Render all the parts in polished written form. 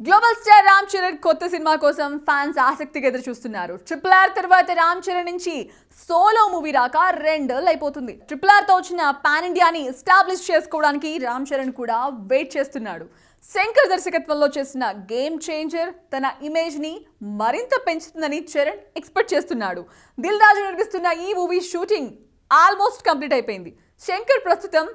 Global star Ram Charan కొత్త cinema కోసం fans ఆసక్తిగా ఎదురు చూస్తున్నారు. ట్రిపుల్ ఆర్ తర్వాత రామ్ చరణ్ నుంచి సోలో మూవీ రాక 2 ఏళ్ళు అయిపోతుంది. ట్రిపుల్ ఆర్ తో వచ్చిన పాన్ ఇండియాని ఎస్టాబ్లిష్ చేసుకోవడానికి రామ్ చరణ్ కూడా వెయిట్ చేస్తున్నాడు. శంకర్ దర్శకత్వంలో చేసిన గేమ్ చేంజర్ తన ఇమేజ్ ని మరింత పెంచుతుందని చరణ్ ఎక్స్పెక్ట్ చేస్తున్నాడు. దిల్ రాజు నిర్మిస్తున్న ఈ మూవీ షూటింగ్ ఆల్మోస్ట్ కంప్లీట్ అయిపోయింది. శంకర్ ప్రస్తుతం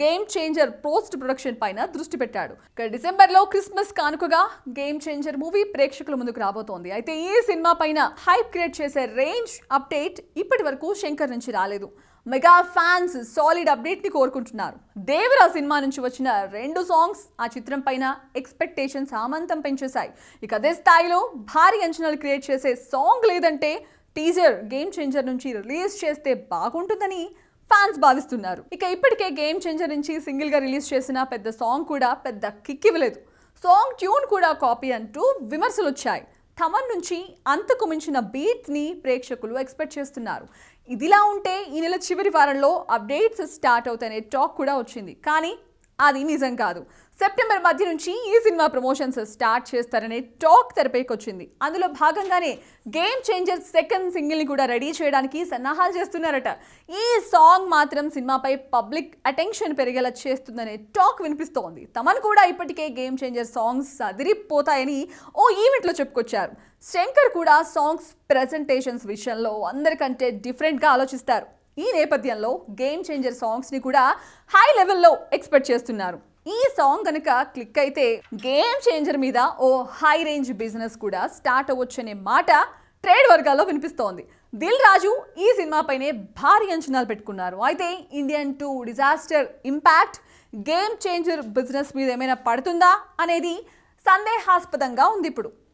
గేమ్ చేంజర్ పోస్ట్ ప్రొడక్షన్ పైన దృష్టి పెట్టాడు. డిసెంబర్ లో క్రిస్మస్ కానుకగా గేమ్ చేంజర్ మూవీ ప్రేక్షకుల ముందుకు రాబోతోంది. అయితే ఈ సినిమా పైన హైప్ క్రియేట్ చేసే రేంజ్ అప్డేట్ ఇప్పటి వరకు శంకర్ నుంచి రాలేదు. మెగా ఫ్యాన్స్ సాలిడ్ అప్డేట్ ని కోరుకుంటున్నారు. దేవరా సినిమా నుంచి వచ్చిన 2 సాంగ్స్ ఆ చిత్రం పైన ఎక్స్పెక్టేషన్స్ ఆమంతం పెంచేశాయి. ఇక అదే స్థాయిలో భారీ అంచనాలు క్రియేట్ చేసే సాంగ్ లేదంటే టీజర్ గేమ్ చేంజర్ నుంచి రిలీజ్ చేస్తే బాగుంటుందని ఫ్యాన్స్ భావిస్తున్నారు. ఇక ఇప్పటికే గేమ్ చేంజర్ నుంచి సింగిల్ గా రిలీజ్ చేసిన పెద్ద సాంగ్ కూడా పెద్ద కిక్ ఇవ్వలేదు. సాంగ్ ట్యూన్ కూడా కాపీ అంటూ విమర్శలు వచ్చాయి. థమన్ నుంచి అంతకు మించిన బీట్ ని ప్రేక్షకులు ఎక్స్పెక్ట్ చేస్తున్నారు. ఇదిలా ఉంటే ఈ నెల చివరి వారంలో అప్డేట్స్ స్టార్ట్ అవుతాయనే టాక్ కూడా వచ్చింది. కానీ అది నిజం కాదు. సెప్టెంబర్ మధ్య నుంచి ఈ సినిమా ప్రమోషన్స్ స్టార్ట్ చేస్తారనే టాక్ తెరపైకొచ్చింది. అందులో భాగంగానే గేమ్ చేంజర్ సెకండ్ సింగిల్ ని కూడా రెడీ చేయడానికి సన్నాహాలు చేస్తున్నారట. ఈ సాంగ్ మాత్రం సినిమాపై పబ్లిక్ అటెన్షన్ పెరిగేలా చేస్తుందనే టాక్ వినిపిస్తోంది. తమన్ కూడా ఇప్పటికే గేమ్ చేంజర్ సాంగ్స్ అదిరిపోతాయని ఓ ఈవెంట్ లో చెప్పుకొచ్చారు. శంకర్ కూడా సాంగ్స్ ప్రెజెంటేషన్స్ విషయంలో అందరికంటే డిఫరెంట్ గా ఆలోచిస్తారు. ఈ నేపథ్యంలో గేమ్ చేంజర్ సాంగ్స్ ని కూడా హై లెవెల్లో ఎక్స్పెక్ట్ చేస్తున్నారు. ఈ సాంగ్ కనుక క్లిక్ అయితే గేమ్ చేంజర్ మీద ఓ హై రేంజ్ బిజినెస్ కూడా స్టార్ట్ అవ్వచ్చనే మాట ట్రేడ్ వర్గాల్లో వినిపిస్తోంది. దిల్ రాజు ఈ సినిమాపైనే భారీ అంచనాలు పెట్టుకున్నారు. అయితే Indian 2 disaster impact game changer business మీద ఏమైనా పడుతుందా అనేది సందేహాస్పదంగా ఉంది ఇప్పుడు.